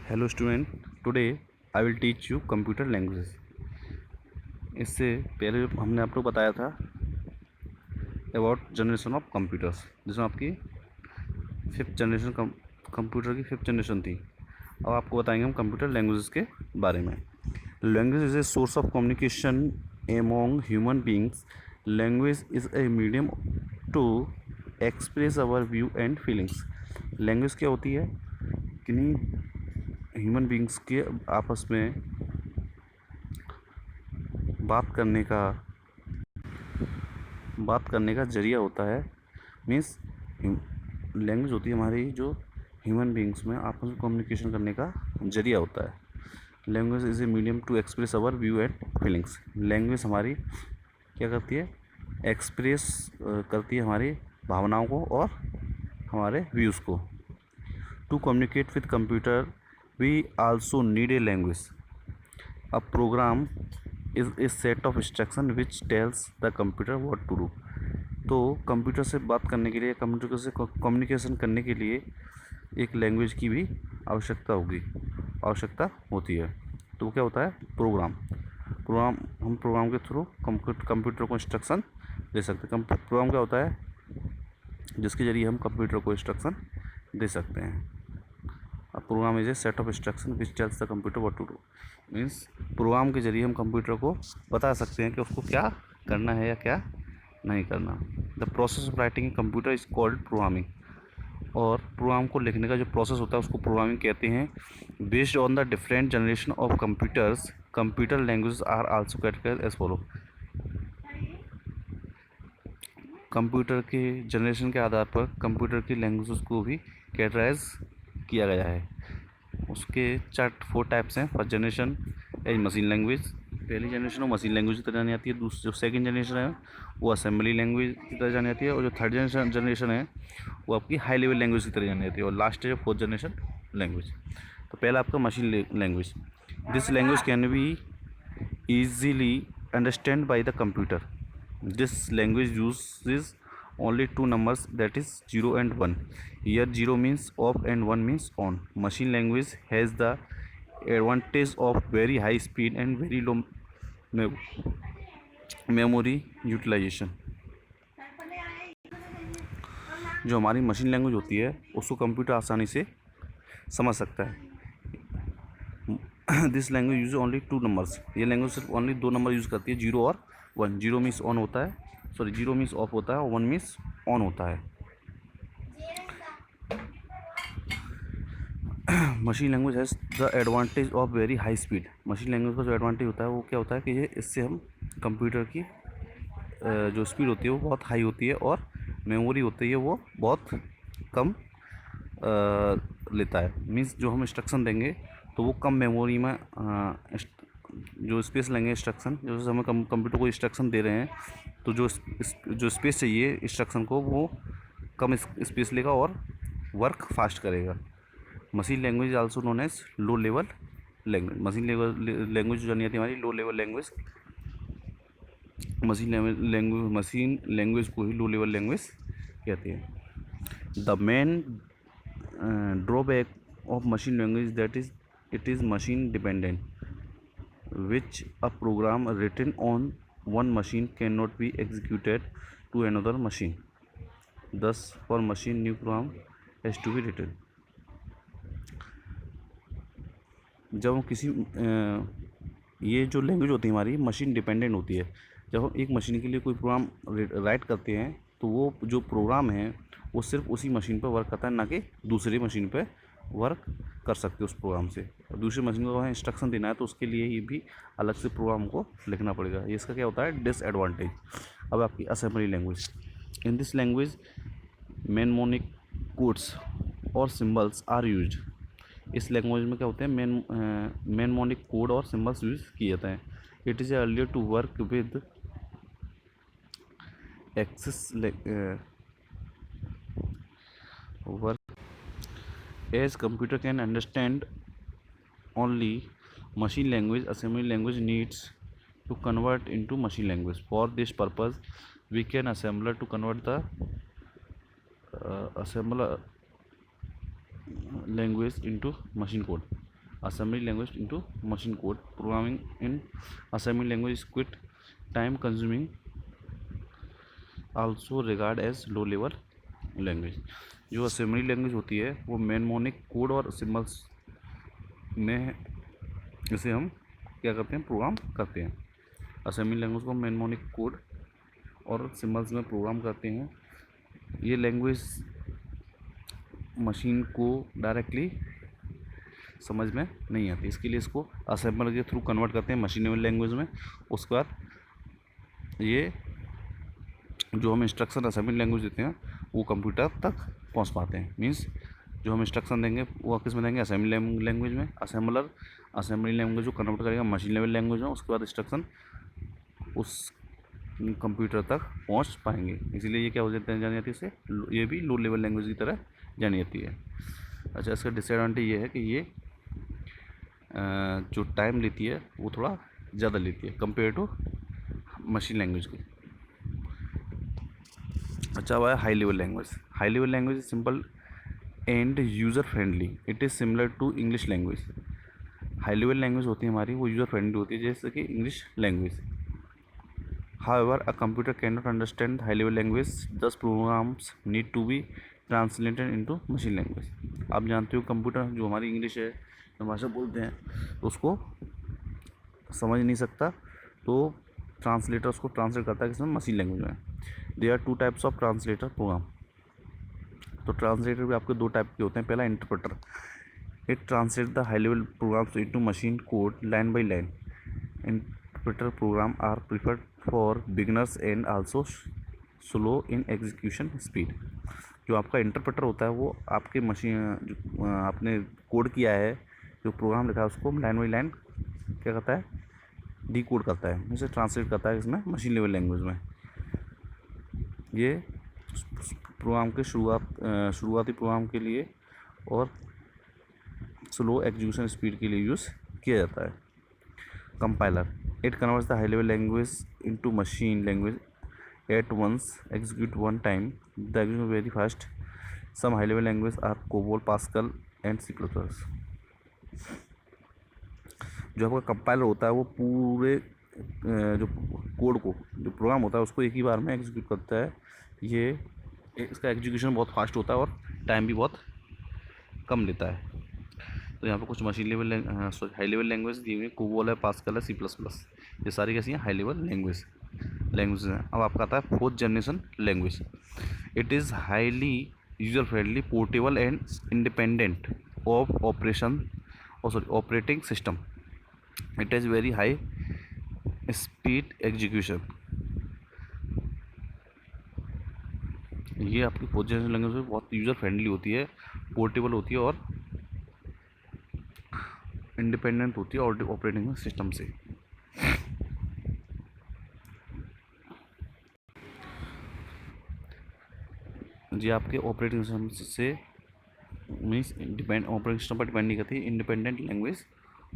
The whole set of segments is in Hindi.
Hello student, today I will teach you computer languages. इससे पहले हमने आपको बताया था अबाउट जनरेशन ऑफ कंप्यूटर्स, जिसमें आपकी फिफ्थ जनरेशन कंप्यूटर की फिफ्थ जनरेशन थी। अब आपको बताएंगे हम कंप्यूटर लैंग्वेजेस के बारे में। Language is a source of communication among human beings. Language is a medium to express our view and feelings. Language क्या होती है? किन्हीं ह्यूमन बींग्स के आपस में बात करने का जरिया होता है। मीन्स लैंग्वेज होती है हमारी जो ह्यूमन बींग्स में आपस में कम्युनिकेशन करने का जरिया होता है। Language is a medium to express our view and feelings. Language हमारी क्या करती है? एक्सप्रेस करती है हमारी भावनाओं को और हमारे व्यूज़ को। To communicate with computer we also need a language. A program is a set of instruction which tells the computer what to do. तो कंप्यूटर से बात करने के लिए, कंप्यूटर से कम्युनिकेशन करने के लिए एक लैंग्वेज की भी आवश्यकता होती है। तो वो क्या होता है? हम प्रोग्राम के थ्रू कंप्यूटर को इंस्ट्रक्शन दे सकते हैं। प्रोग्राम क्या होता है? जिसके ज़रिए हम कंप्यूटर को इंस्ट्रक्शन दे सकते हैं। A program is a set of instruction which tells the computer what to do। Means program के जरिए हम कंप्यूटर को बता सकते हैं कि उसको क्या करना है या क्या नहीं करना। The process of writing computer is called programming. और प्रोग्राम को लिखने का जो प्रोसेस होता है उसको प्रोग्रामिंग कहते हैं। Based on the different generation of computers, computer language are also categorized as follow. Computer के जनरेशन के आधार पर कंप्यूटर की लैंग्वेजेस को भी कैटेगराइज किया गया है। उसके फोर टाइप्स हैं। First generation as machine language. पहली जनरेशन वो मशीन लैंग्वेज की तरह जानी जाती है। दूसरी जो सेकंड जनरेशन है वो असेंबली लैंग्वेज की तरह जानी जाती है। और जो थर्ड जनरेशन है वो आपकी हाई लेवल लैंग्वेज की तरह जानी जाती है। और लास्ट है फोर्थ जनरेशन लैंग्वेज। तो पहला आपका machine language. This language can be easily understand by the computer. This language uses only two numbers, that is 0 and 1. Here 0 means off and 1 means on. Machine language has the advantage of very high speed and very low memory utilization। जो हमारी मशीन लैंग्वेज होती है उसको कंप्यूटर आसानी से समझ सकता है। This language use only two numbers. ये लैंग्वेज सिर्फ ओनली दो नंबर यूज़ करती है, 0 और 1। 0 मीन्स ऑन होता है, 0 मीन्स ऑफ होता है और 1 मीन्स ऑन होता है। Machine language has the advantage of very high speed. Machine language का जो एडवांटेज होता है वो क्या होता है कि ये इससे हम कंप्यूटर की जो स्पीड होती है वो बहुत हाई होती है और मेमोरी होती है वो बहुत कम लेता है। मीन्स जो हम इंस्ट्रक्शन देंगे तो वो कम मेमोरी में जो स्पेस लेंगे इंस्ट्रक्शन, जैसे हमें कंप्यूटर को इंस्ट्रक्शन दे रहे हैं तो जो स्पेस चाहिए इंस्ट्रक्शन को वो कम स्पेस लेगा और वर्क फास्ट करेगा। Machine language also known as low level language. Machine language जो जानी जाती है हमारी low level language. Machine language को ही लो लेवल लैंग्वेज कहते हैं। The main drawback of machine language that is it is machine dependent, which a program written on one machine cannot be executed to another machine. Thus for machine new program has to be written। जब हम किसी ये जो लैंग्वेज होती है हमारी मशीन डिपेंडेंट होती है। जब हम एक मशीन के लिए कोई प्रोग्राम राइट करते हैं तो वो जो प्रोग्राम है वो सिर्फ उसी मशीन पर वर्क करता है, ना कि दूसरी मशीन पर वर्क कर सकते उस प्रोग्राम से। और दूसरी मशीन को इंस्ट्रक्शन देना है तो उसके लिए ये भी अलग से प्रोग्राम को लिखना पड़ेगा। ये इसका क्या होता है? डिसएडवांटेज। अब आपकी assembly language. In this language mnemonic codes और सिम्बल्स आर यूज्ड। इस लैंग्वेज में क्या होते हैं? मेनमोनिक कोड और सिम्बल्स यूज किए जाते हैं। It is earlier to work with access work as computer can understand only machine language. Assembly language needs to convert into machine language. For this purpose we can assembler to convert the assembler language into machine code। assembly language into machine code. Programming in assembly language is quick, time consuming, also regard as low level language. जो असेंबली लैंग्वेज होती है वो मेनमोनिक कोड और सिम्बल्स में इसे हम क्या करते हैं, प्रोग्राम करते हैं. असेंबली लैंग्वेज को मेनमोनिक कोड और सिम्बल्स में प्रोग्राम करते हैं. ये लैंग्वेज मशीन को डायरेक्टली समझ में नहीं आती, इसके लिए इसको असेंबलर के थ्रू कन्वर्ट करते हैं मशीन लेवल लैंग्वेज में. उसके बाद ये जो हम इंस्ट्रक्शन असेंबली लैंग्वेज देते हैं वो कंप्यूटर तक पहुंच पाते हैं. मींस जो हम इंस्ट्रक्शन देंगे वो किस में देंगे, असेंबली लैंग्वेज में. असेंबलर असेंबली लैंग्वेज को कन्वर्ट करेगा मशीन लेवल लैंग्वेज में. उसके बाद इंस्ट्रक्शन उस कंप्यूटर तक पहुंच पाएंगे. इसीलिए ये क्या हो जाते हैं, जानी जाती है इससे, ये भी लो लेवल लैंग्वेज की तरह जानी जाती है. अच्छा, इसका डिसएडवांटेज ये है कि ये जो टाइम लेती है वो थोड़ा ज़्यादा लेती है कंपेयर टू मशीन लैंग्वेज की. अच्छा हुआ है high level language. High level language is simple and user friendly. It is similar to English language. High level language होती है हमारी, वो यूज़र फ्रेंडली होती है जैसे कि English language. However, a computer cannot understand high level language, thus programs need to be translated into machine language. आप जानते हो कंप्यूटर जो हमारी इंग्लिश है जो भाषा बोलते हैं तो उसको समझ नहीं सकता, तो ट्रांसलेटर उसको ट्रांसलेट करता है किसमें, मशीन लैंग्वेज में. There are two types of translator program. तो ट्रांसलेटर भी आपके दो टाइप के होते हैं. पहला interpreter. It translate the high level programs into machine code line by line. Interpreter program are preferred for beginners and also slow in execution speed. जो आपका इंटरप्रेटर होता है वो आपके मशीन जो आपने कोड किया है, जो प्रोग्राम लिखा है उसको लाइन बाई लाइन क्या करता है, डी कोड करता है, उसे ट्रांसलेट करता है इसमें मशीन लेवल लैंग्वेज में. ये प्रोग्राम के शुरुआती प्रोग्राम के लिए और स्लो एग्जीक्यूशन स्पीड के लिए यूज़ किया जाता है. Compiler. It converts the high level language into machine language at once execute one time. The execution very fast. Some high level language are COBOL, Pascal and C plus plus. जो आपका कंपाइलर होता है वो पूरे जो कोड को, जो प्रोग्राम होता है उसको एक ही बार में एग्जीक्यूट करता है. ये इसका एग्जीक्यूशन बहुत फास्ट होता है और टाइम भी बहुत कम लेता है. तो यहाँ पे कुछ machine level high level language दी हुई है, कोबोल है, पास्कल है, सी प्लस प्लस. ये सारी कैसी हैं, हाई लेवल लैंग्वेज हैं. अब आपका आता है fourth generation language. It is highly user friendly, portable and independent of operating system. It is very high speed execution. ये आपकी फोर्थ जनरेशन लैंग्वेज में बहुत यूज़र फ्रेंडली होती है, पोर्टेबल होती है और इंडिपेंडेंट होती है और ऑपरेटिंग सिस्टम से. जी आपके ऑपरेटिंग सिस्टम से मीन्स ऑपरेटिंग सिस्टम पर डिपेंड नहीं करती, इंडिपेंडेंट लैंग्वेज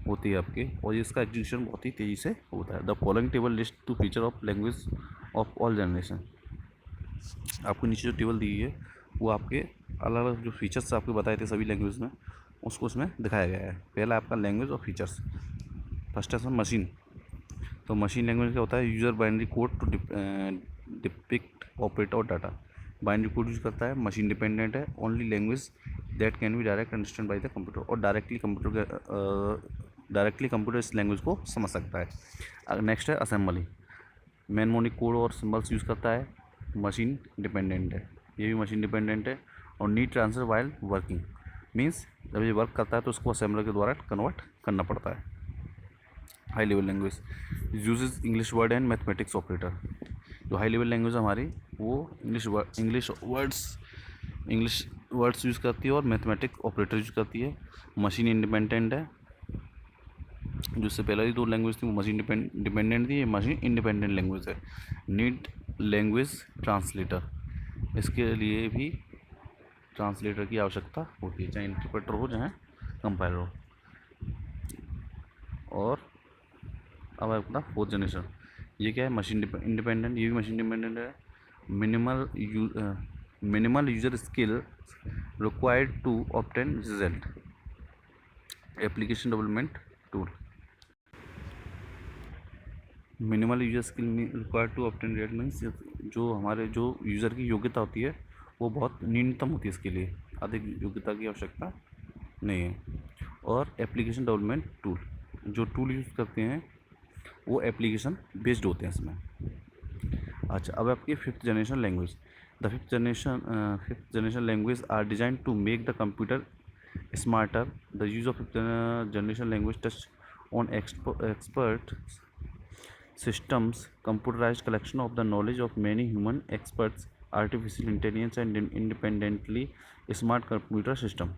होती है आपके, और इसका एग्जीक्यूशन बहुत ही तेज़ी से होता है. The following table list to feature of language of all generation. आपको नीचे जो टेबल दी है वो आपके अलग अलग जो फीचर्स आपके बताए थे सभी लैंग्वेज में, उसको उसमें दिखाया गया है. पहला आपका लैंग्वेज और फीचर्स. फर्स्ट है मशीन. तो मशीन लैंग्वेज क्या होता है, user binary code to depict operate और डाटा. बाइनरी कोड यूज़ करता है, मशीन डिपेंडेंट है, only language that can be direct understand by the computer. और डायरेक्टली कंप्यूटर इस लैंग्वेज को समझ सकता है. नेक्स्ट है असेंबली. मेनमोनिक कोड और सिम्बल्स यूज़ करता है, मशीन डिपेंडेंट है, ये भी मशीन डिपेंडेंट है. और need transfer while working. Means जब ये वर्क करता है तो उसको असेंबलर के द्वारा कन्वर्ट करना पड़ता है. High level language uses English word and mathematics operator. जो हाई लेवल लैंग्वेज हमारी वो इंग्लिश वर्ड्स यूज़ करती है और मैथमेटिक्स ऑपरेटर यूज़ करती है. मशीन इंडिपेंडेंट है. जो इससे पहले ही दो लैंग्वेज थी वो मशीन डिपेंडेंट थी, ये मशीन इंडिपेंडेंट लैंग्वेज है. Need language translator. इसके लिए भी ट्रांसलेटर की आवश्यकता होती है, चाहे इंटरप्रेटर हो चाहे कंपाइलर हो. और अब अपना फोर्थ जनरेशन, ये क्या है, मशीन इंडिपेंडेंट. ये भी मशीन डिपेंडेंट है. Minimal user skill required to obtain result. Application development tool. Minimal user skill required to obtain rate means जो हमारे जो यूज़र की योग्यता होती है वो बहुत न्यूनतम होती है, इसके लिए अधिक योग्यता की आवश्यकता नहीं है। और एप्लीकेशन डेवलपमेंट टूल, जो टूल यूज़ करते हैं वो एप्लीकेशन बेस्ड होते हैं इसमें। अच्छा, अब आपकी fifth generation language. The fifth generation language are design to make the computer smarter. The use of fifth generation language touch on expert systems, computerized collection of the knowledge of many human experts, artificial intelligence, and independently smart computer system.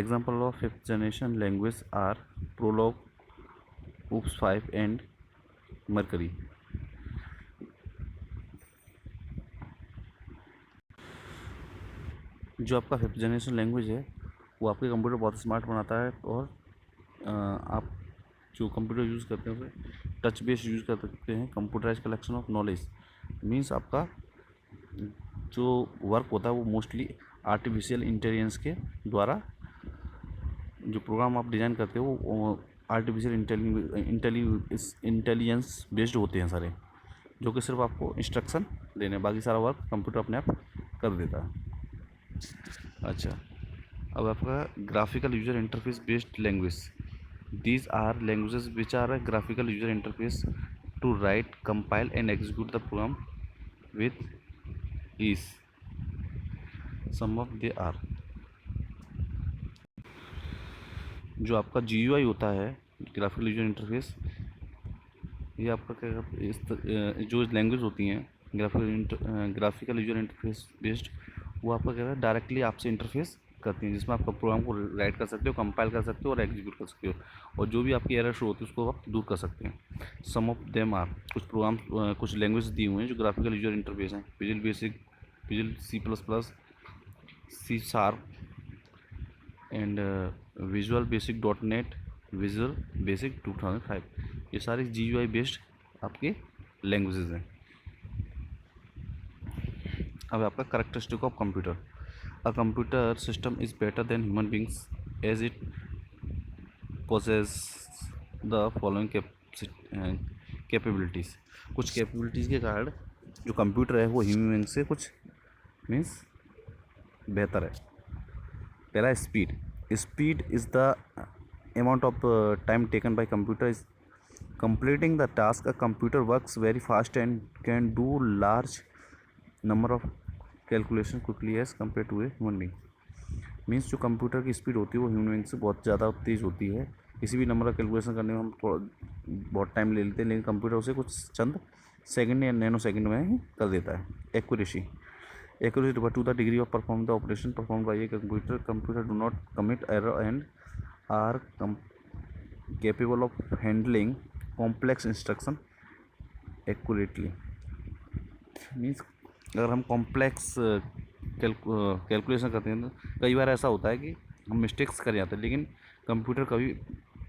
Example of fifth generation language are Prolog, Oops 5, and Mercury. जो आपका फिफ्थ जनरेशन लैंग्वेज है वो आपके कंप्यूटर बहुत स्मार्ट बनाता है, और आप जो कंप्यूटर यूज़ करते हैं उसे टच बेस्ड यूज़ कर सकते हैं। Computerize collection of knowledge means आपका जो वर्क होता है वो मोस्टली आर्टिफिशियल इंटेलिजेंस के द्वारा, जो प्रोग्राम आप डिज़ाइन करते हो वो आर्टिफिशियल इंटेलिजेंस बेस्ड होते हैं सारे, जो कि सिर्फ आपको इंस्ट्रक्शन देने, बाकी सारा वर्क कंप्यूटर अपने आप कर देता है। अच्छा, अब आपका graphical user interface based language. These are languages which are a graphical user interface to write, compile, and execute the program with ease. Some of they are, जो आपका GUI होता है, ग्राफिकल यूजर इंटरफेस, ये आपका क्या जो लैंग्वेज होती हैं ग्राफिकल यूजर इंटरफेस बेस्ड, वो आपका क्या है डायरेक्टली आपसे इंटरफेस करती हैं, जिसमें आपका प्रोग्राम को राइट कर सकते हो, कंपाइल कर सकते हो और एग्जीक्यूट कर सकते हो, और जो भी आपकी एरर शो होती है उसको आप दूर कर सकते हैं। सम ऑफ देम आर, कुछ प्रोग्राम कुछ लैंग्वेज दी हुई हैं जो ग्राफिकल यूजर इंटरफेस हैं। Visual basic, visual C++, C#, and visual basic .NET, visual basic 2005, ये सारी GUI बेस्ड आपके लैंग्वेजेज हैं। अब आपका characteristic of computer. A computer system is better than human beings as it possess the following capabilities. कुछ कैपेबिलिटीज़ के कारण जो कंप्यूटर है वो ह्यूमन बींग से कुछ मीन्स बेहतर है। पहला speed. Speed is the amount of time taken by computer is completing the task. A computer works very fast and can do large number of calculation quickly as compared to a human being. Means जो कंप्यूटर की स्पीड होती है वो ह्यूमन बींग से बहुत ज़्यादा तेज़ होती है। किसी भी नंबर का कैलकुलेशन करने में हम बहुत टाइम ले लेते हैं, लेकिन कंप्यूटर उसे कुछ चंद सेकंड या नैनो सेकंड में ही कर देता है। Accuracy refer to the degree of perform the operation perform by a computer do not commit error and are capable of handling complex instruction accurately. Means अगर हम कॉम्प्लेक्स कैलकुलेशन करते हैं तो कई बार ऐसा होता है कि हम मिस्टेक्स कर जाते हैं, लेकिन कंप्यूटर कभी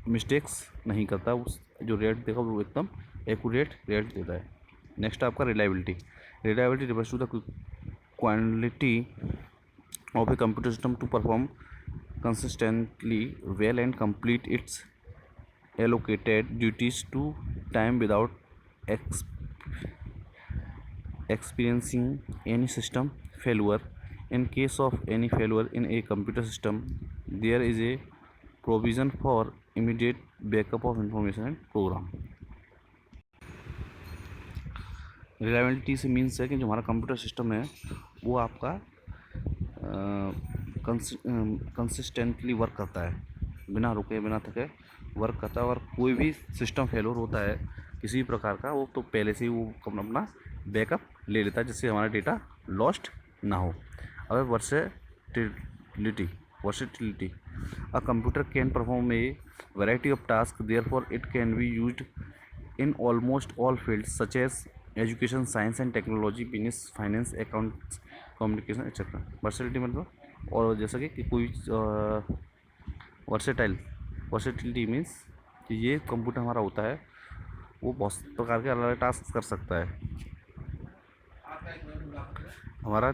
मिस्टेक्स नहीं करता, उस जो रेट देगा वो एकदम एक्यूरेट रेट देता है। नेक्स्ट आपका reliability refers to the quality of a computer system to perform consistently well and complete its allocated duties to time without experiencing any system failure. In case of any failure in a computer system, there is a provision for immediate backup of information and program. Reliability से मीन्स है कि जो हमारा कंप्यूटर सिस्टम है वो आपका कंसिस्टेंटली वर्क करता है, बिना रुके बिना थके वर्क करता है, और कोई भी सिस्टम फेलियर होता है किसी भी प्रकार का, वो तो पहले से ही वो अपना बैकअप ले लेता है जिससे हमारा डेटा लॉस्ट ना हो। अब versatility a computer can perform a variety of task, therefore it can be used in almost all fields such as education, science and technology, business, finance, accounts, communication etcetera. Versatility मतलब, और जैसा कि कोई वर्सेटिलिटी मीन्स कि ये कंप्यूटर हमारा होता है वो बहुत प्रकार के अलग अलग टास्क कर सकता है। हमारा